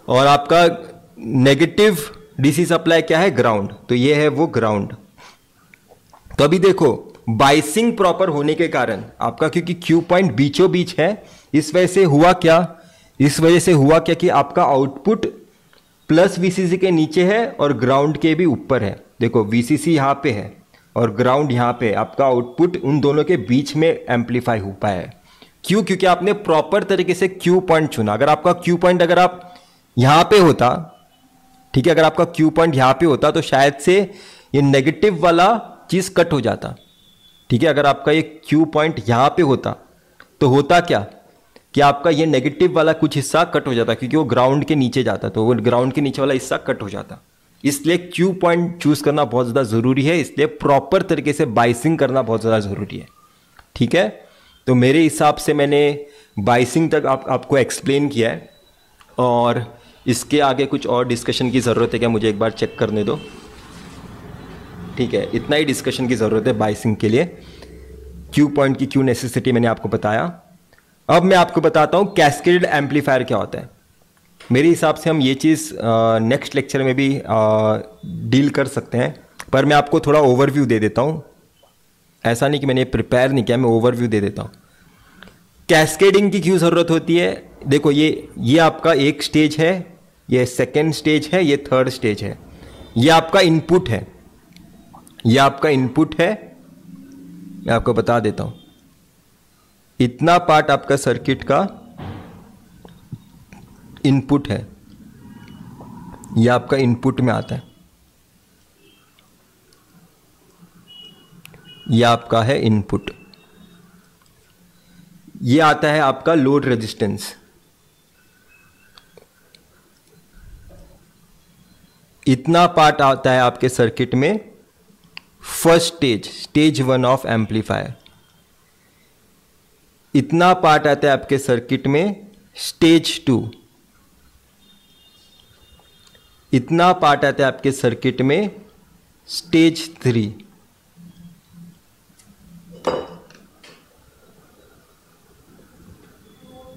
Speaker 1: और आपका नेगेटिव DC सप्लाई क्या है? ग्राउंड। तो ये है वो ग्राउंड। तो अभी देखो बाइसिंग प्रॉपर होने के कारण आपका, क्योंकि Q पॉइंट बीचों बीच है, इस वजह से हुआ क्या? इस वजह से हुआ क्या कि आपका आउटपुट प्लस VCC के नीचे है और ग्राउंड के भी ऊपर है। देखो VCC यहां पे है और ग्राउंड यहां पे, आपका आउटपुट उन दोनों के बीच में एम्पलीफाई हो पाया है। क्यों? क्योंकि आपने प्रॉपर तरीके से Q पॉइंट चुना। अगर आपका Q पॉइंट अगर आप यहां पे होता, ठीक है, अगर आपका Q पॉइंट यहां पे होता तो शायद से ये नेगेटिव वाला चीज कट हो जाता। ठीक है, अगर आपका ये Q पॉइंट यहां पे होता तो होता क्या कि आपका ये नेगेटिव वाला कुछ हिस्सा कट हो जाता, क्योंकि वो ग्राउंड के नीचे जाता, तो वो ग्राउंड के नीचे वाला हिस्सा कट हो जाता। इसलिए Q पॉइंट चूज करना बहुत ज़्यादा ज़रूरी है, इसलिए प्रॉपर तरीके से बाइसिंग करना बहुत ज़्यादा ज़रूरी है। ठीक है, तो मेरे हिसाब से मैंने बाइसिंग तक आपको एक्सप्लेन किया है, और इसके आगे कुछ और डिस्कशन की ज़रूरत है क्या? मुझे एक बार चेक करने दो। ठीक है, इतना ही डिस्कशन की ज़रूरत है बाइसिंग के लिए। Q पॉइंट की क्यों नेसेसिटी मैंने आपको बताया। अब मैं आपको बताता हूं कैस्केडेड एम्पलीफायर क्या होता है। मेरे हिसाब से हम ये चीज़ नेक्स्ट लेक्चर में भी डील कर सकते हैं, पर मैं आपको थोड़ा ओवरव्यू दे देता हूं। ऐसा नहीं कि मैंने प्रिपेयर नहीं किया, मैं ओवरव्यू दे देता हूं। कैस्केडिंग की क्यों ज़रूरत होती है? देखो ये आपका एक स्टेज है, ये सेकेंड स्टेज है, ये थर्ड स्टेज है। ये आपका इनपुट है, ये आपका इनपुट है। मैं आपको बता देता हूं, इतना पार्ट आपका सर्किट का इनपुट है, ये आपका इनपुट में आता है, ये आपका है इनपुट। ये आता है आपका लोड रेजिस्टेंस। इतना पार्ट आता है आपके सर्किट में first stage, stage 1 of amplifier. इतना पार्ट आता है आपके सर्किट में स्टेज 2। इतना पार्ट आता है आपके सर्किट में स्टेज 3।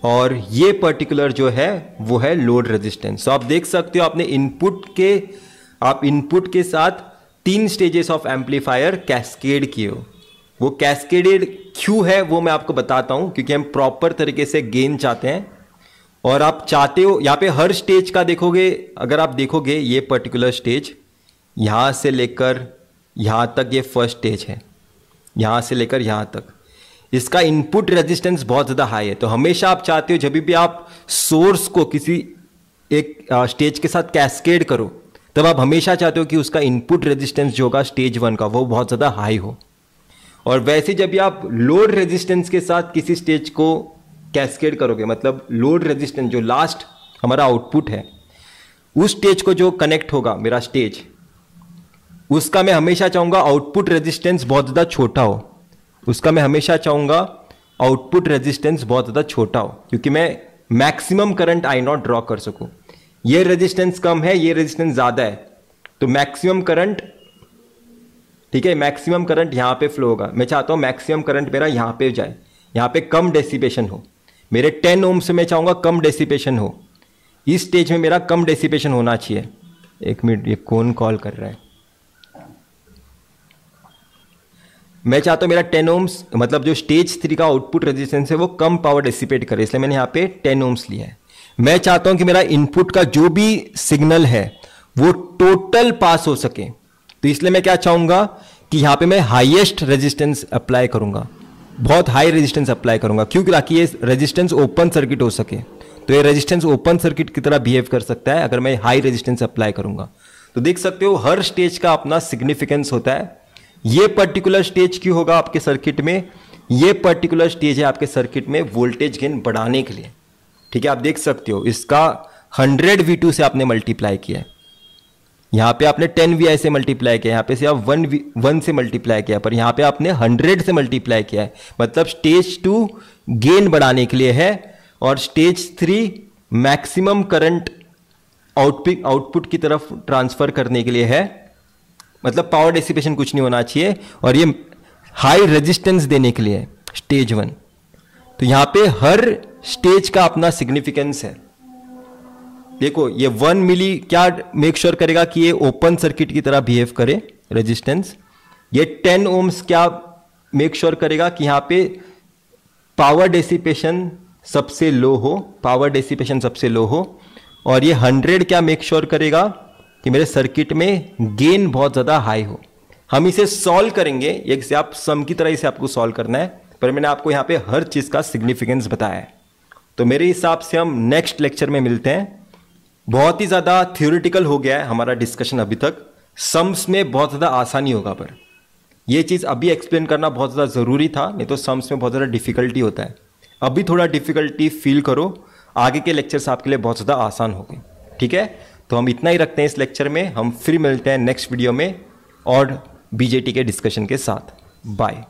Speaker 1: और ये पर्टिकुलर जो है वो है लोड रेजिस्टेंस। तो आप देख सकते हो आपने इनपुट के साथ 3 स्टेजेस ऑफ एम्पलीफायर कैस्केड किए हो। वो कैस्केडेड क्यों है वो मैं आपको बताता हूं, क्योंकि हम प्रॉपर तरीके से गेन चाहते हैं। और आप चाहते हो यहां पे हर स्टेज का देखोगे, अगर आप देखोगे ये पर्टिकुलर स्टेज यहां से लेकर यहां तक ये फर्स्ट स्टेज है, यहां से लेकर यहां तक इसका इनपुट रेजिस्टेंस बहुत ज़्यादा हाई है। तो हमेशा आप चाहते हो जब भी आप सोर्स को किसी एक स्टेज के साथ कैस्केड करो, तब आप हमेशा चाहते हो कि उसका इनपुट रेजिस्टेंस जो होगा स्टेज 1 का वो बहुत ज़्यादा हाई हो। और वैसे जब भी आप लोड रेजिस्टेंस के साथ किसी स्टेज को कैस्केड करोगे, मतलब लोड रेजिस्टेंस जो लास्ट हमारा आउटपुट है, उस स्टेज को जो कनेक्ट होगा मेरा स्टेज, उसका मैं हमेशा चाहूँगा आउटपुट रेजिस्टेंस बहुत ज़्यादा छोटा हो। उसका मैं हमेशा चाहूँगा आउटपुट रेजिस्टेंस बहुत ज़्यादा छोटा हो, क्योंकि मैं मैक्सिमम करंट I0 ड्रॉ कर सकूँ। ये रेजिस्टेंस कम है, ये रेजिस्टेंस ज़्यादा है, तो मैक्सिमम करंट, ठीक है, मैक्सिमम करंट यहाँ पे फ्लो होगा। मैं चाहता हूँ मैक्सिमम करंट मेरा यहाँ पे जाए, यहाँ पे कम डेसिपेशन हो। मेरे 10 ओम से मैं चाहूँगा कम डेसिपेशन हो, इस स्टेज में मेरा कम डेसिपेशन होना चाहिए। एक मिनट, ये कौन कॉल कर रहा है? मैं चाहता हूँ मेरा 10 ओम्स मतलब जो स्टेज 3 का आउटपुट रेजिस्टेंस है वो कम पावर डिसिपेट करे, इसलिए मैंने यहाँ पे 10 ओम्स लिया है। मैं चाहता हूँ कि मेरा इनपुट का जो भी सिग्नल है वो टोटल पास हो सके, तो इसलिए मैं क्या चाहूँगा कि यहाँ पे मैं हाईएस्ट रेजिस्टेंस अप्लाई करूँगा, बहुत हाई रेजिस्टेंस अप्लाई करूँगा, क्योंकि ताकि ये रेजिस्टेंस ओपन सर्किट हो सके। तो ये रेजिस्टेंस ओपन सर्किट की तरह बिहेव कर सकता है अगर मैं हाई रेजिस्टेंस अप्लाई करूँगा। तो देख सकते हो हर स्टेज का अपना सिग्निफिकेंस होता है। ये पर्टिकुलर स्टेज क्यों होगा आपके सर्किट में, ये पर्टिकुलर स्टेज है आपके सर्किट में वोल्टेज गेन बढ़ाने के लिए। ठीक है, आप देख सकते हो इसका 100 V2 से आपने मल्टीप्लाई किया है, यहां पे आपने 10 VI से मल्टीप्लाई किया, यहां पे से आप 1 से मल्टीप्लाई किया, पर यहां पे आपने 100 से मल्टीप्लाई किया है। मतलब स्टेज 2 गेन बढ़ाने के लिए है और स्टेज 3 मैक्सिमम करंट आउटपुट की तरफ ट्रांसफर करने के लिए है। मतलब पावर डिसिपेशन कुछ नहीं होना चाहिए, और ये हाई रेजिस्टेंस देने के लिए स्टेज 1। तो यहां पे हर स्टेज का अपना सिग्निफिकेंस है। देखो ये 1 मिली क्या मेक श्योर करेगा कि ये ओपन सर्किट की तरह बिहेव करे रेजिस्टेंस। ये 10 ओम्स क्या मेक श्योर करेगा कि यहां पे पावर डिसिपेशन सबसे लो हो, पावर डिसिपेशन सबसे लो हो। और ये 100 क्या मेक श्योर करेगा कि मेरे सर्किट में गेन बहुत ज्यादा हाई हो। हम इसे सॉल्व करेंगे, एक से आप सम की तरह इसे आपको सॉल्व करना है, पर मैंने आपको यहां पे हर चीज का सिग्निफिकेंस बताया है। तो मेरे हिसाब से हम नेक्स्ट लेक्चर में मिलते हैं। बहुत ही ज्यादा थ्योरेटिकल हो गया है हमारा डिस्कशन अभी तक, सम्स में बहुत ज्यादा आसानी होगा, पर यह चीज अभी एक्सप्लेन करना बहुत ज्यादा जरूरी था, नहीं तो सम्स में बहुत ज्यादा डिफिकल्टी होता है। अभी थोड़ा डिफिकल्टी फील करो, आगे के लेक्चर्स आपके लिए बहुत ज़्यादा आसान हो गए। ठीक है, तो हम इतना ही रखते हैं इस लेक्चर में, हम फिर मिलते हैं नेक्स्ट वीडियो में और बीजेटी के डिस्कशन के साथ। बाय।